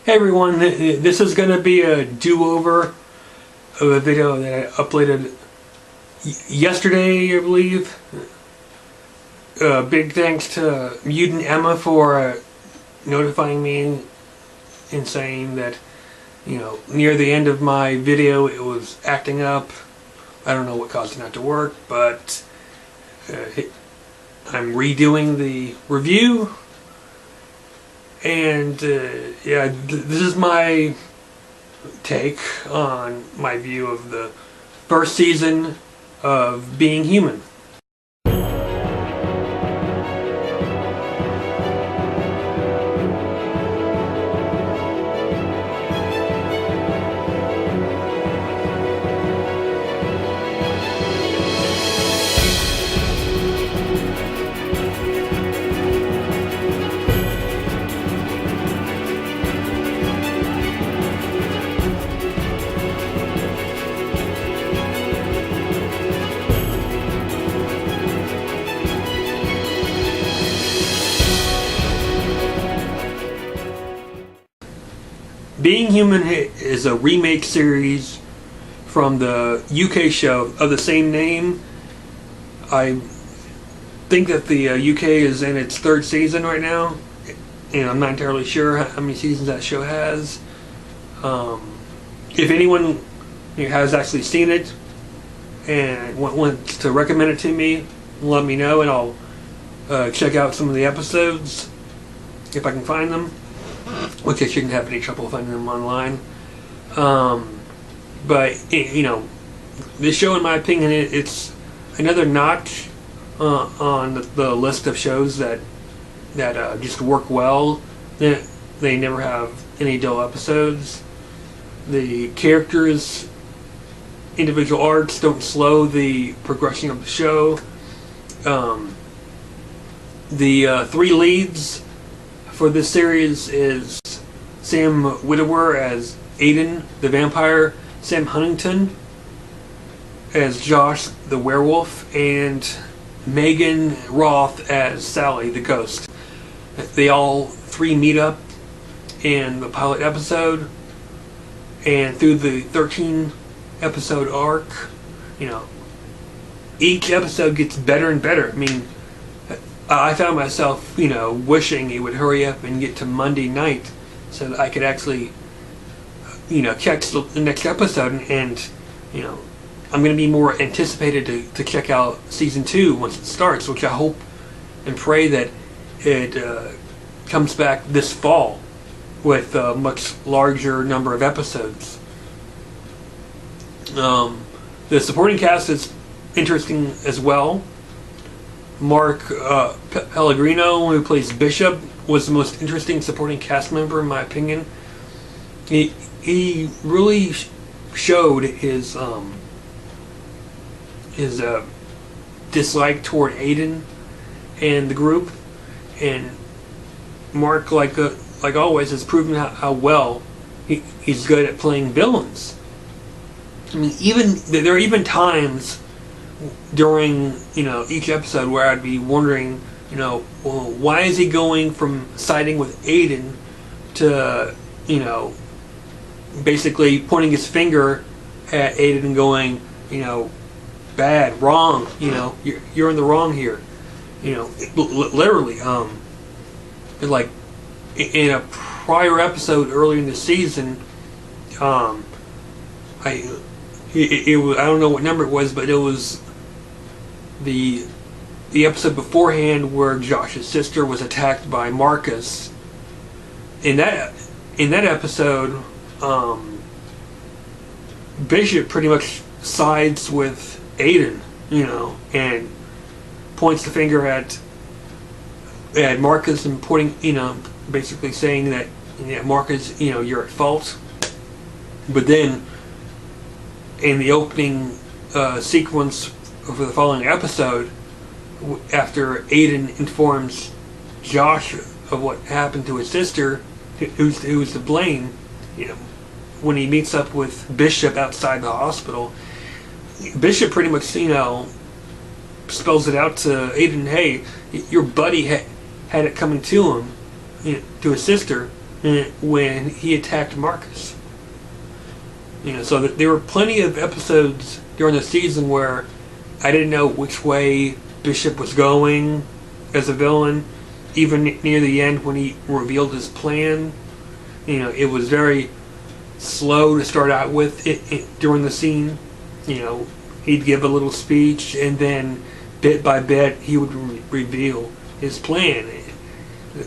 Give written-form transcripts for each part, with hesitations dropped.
Hey everyone, this is going to be a do-over of a video that I uploaded yesterday, I believe. Big thanks to Mutant Emma for notifying me and saying that, you know, near the end of my video it was acting up. I don't know what caused it not to work, but I'm redoing the review. And yeah, this is my take on my view of the first season of Being Human. Being Human is a remake series from the UK show of the same name. I think that the UK is in its third season right now, and I'm not entirely sure how many seasons that show has. If anyone has actually seen it and wants to recommend it to me, let me know and I'll check out some of the episodes if I can find them. Which I shouldn't have any trouble finding them online. But you know, this show, in my opinion, it's another notch on the list of shows that just work well. They never have any dull episodes. The characters' individual arcs don't slow the progression of the show. The three leads for this series is Sam Witwer as Aiden the vampire, Sam Huntington as Josh the werewolf, and Megan Roth as Sally the ghost. They all three meet up in the pilot episode, and through the 13 episode arc, you know, each episode gets better and better. I mean, I found myself, you know, wishing it would hurry up and get to Monday night so that I could actually, you know, check the next episode, and you know, I'm going to be more anticipated to check out season 2 once it starts, which I hope and pray that it comes back this fall with a much larger number of episodes. The supporting cast is interesting as well. Mark Pellegrino, who plays Bishop, was the most interesting supporting cast member in my opinion. He really showed his dislike toward Aiden and the group, and Mark, like always, has proven how well he's good at playing villains. I mean, there are even times during, you know, each episode where I'd be wondering, you know, well, why is he going from siding with Aiden to, you know, basically pointing his finger at Aiden and going, you know, bad, wrong, you know, you're in the wrong here, you know, literally. Like in a prior episode earlier in the season, it was, I don't know what number it was, but it was the episode beforehand where Josh's sister was attacked by Marcus. In that episode, Bishop pretty much sides with Aiden, you know, and points the finger at Marcus and pointing, you know, basically saying that, Marcus, you know, you're at fault. But then in the opening sequence for the following episode, after Aiden informs Josh of what happened to his sister, who's to blame, you know, when he meets up with Bishop outside the hospital, Bishop pretty much, you know, spells it out to Aiden, hey, your buddy had it coming to him, you know, to his sister, when he attacked Marcus. So that there were plenty of episodes during the season where I didn't know which way Bishop was going as a villain. Even near the end when he revealed his plan, it was very slow to start out with during the scene. He'd give a little speech, and then bit by bit he would reveal his plan.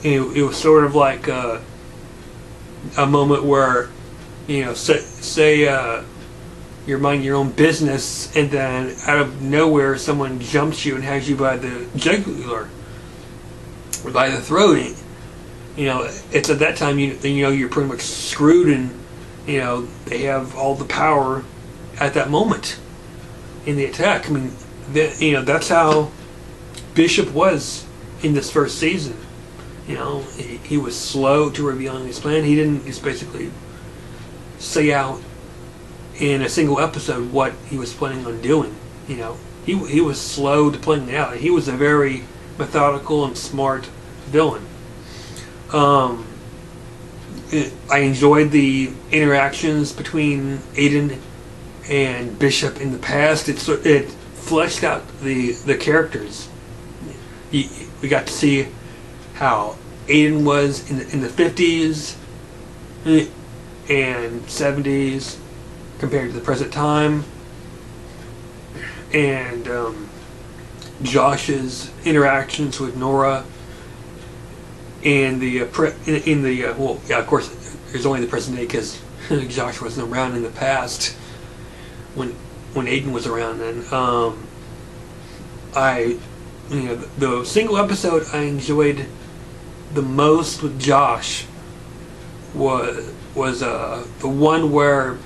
It was sort of like a moment where, say you're minding your own business, and then out of nowhere someone jumps you and has you by the jugular, or by the throat. It's at that time you're pretty much screwed, and they have all the power at that moment in the attack. I mean, that's how Bishop was in this first season. He was slow to revealing his plan. He didn't just basically say out in a single episode what he was planning on doing. He was slow to planning it out. He was a very methodical and smart villain. I enjoyed the interactions between Aiden and Bishop in the past. It fleshed out the characters. We got to see how Aiden was in the 50s and 70s compared to the present time, and Josh's interactions with Nora and of course there's only the present day because Josh wasn't around in the past when Aiden was around. And the single episode I enjoyed the most with Josh was the one where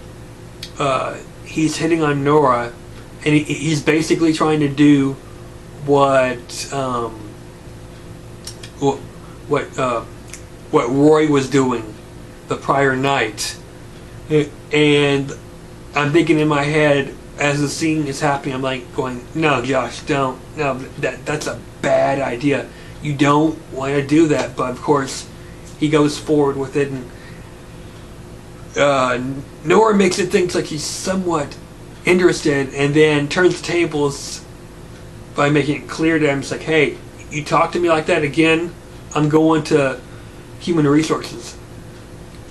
he's hitting on Nora, and he's basically trying to do what Roy was doing the prior night. And I'm thinking in my head as the scene is happening, I'm like going, no, Josh, don't. No, that's a bad idea. You don't want to do that. But of course, he goes forward with it, and Nora makes it think like he's somewhat interested, and then turns the tables by making it clear to him, it's like, hey, you talk to me like that again, I'm going to human resources.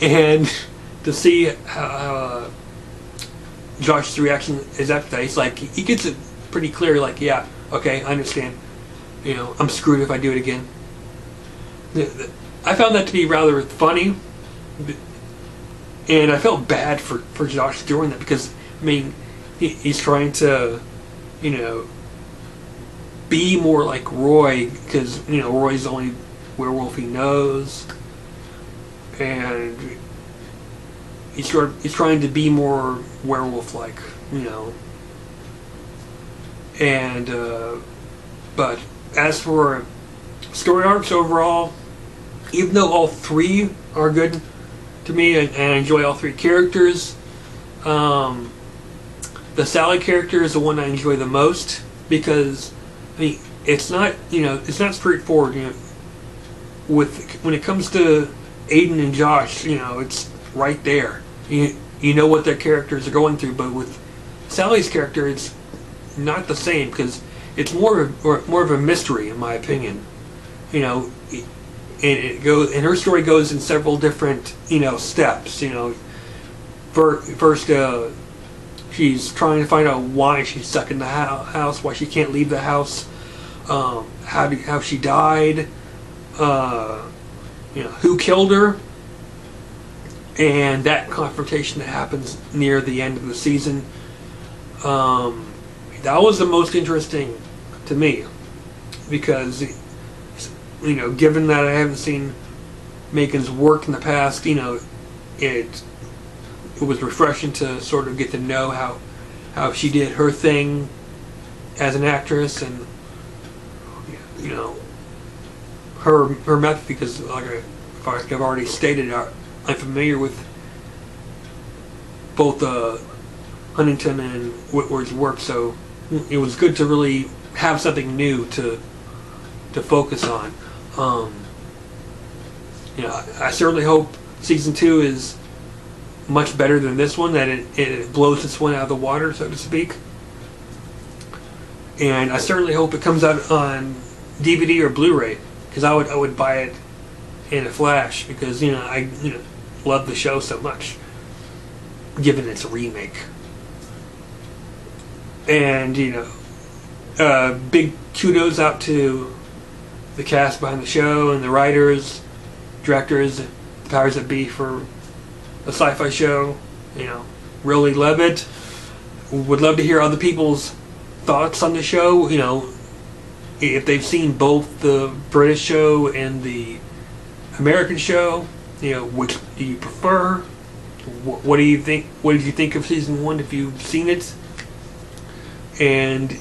And to see how Josh's reaction is after that, he's like, he gets it pretty clear, like, yeah, okay, I understand. I'm screwed if I do it again. I found that to be rather funny, and I felt bad for Josh doing that, because, I mean, he's trying to, be more like Roy, because, Roy's the only werewolf he knows, and he's trying to be more werewolf-like, and, but as for story arcs overall, even though all three are good to me, and I enjoy all three characters, the Sally character is the one I enjoy the most, because it's not straightforward. When it comes to Aiden and Josh, it's right there. You know what their characters are going through, but with Sally's character, it's not the same, because it's more of a mystery, in my opinion. And her story goes in several different steps. First, she's trying to find out why she's stuck in the house, why she can't leave the house, how she died, who killed her, and that confrontation that happens near the end of the season. That was the most interesting to me, because given that I haven't seen Megan's work in the past, it was refreshing to sort of get to know how she did her thing as an actress, and her method, because like I've already stated, I'm familiar with both Huntington and Whitworth's work, so it was good to really have something new to focus on. I certainly hope season 2 is much better than this one, that it blows this one out of the water, so to speak. And I certainly hope it comes out on DVD or Blu-ray, because I would buy it in a flash, because I love the show so much, given its remake. And big kudos out to the cast behind the show and the writers, directors, the powers that be for a sci-fi show. Really love it. Would love to hear other people's thoughts on the show. If they've seen both the British show and the American show, which do you prefer? What do you think? What did you think of season 1 if you've seen it? And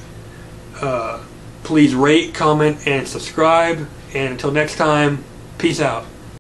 please rate, comment, and subscribe. And until next time, peace out.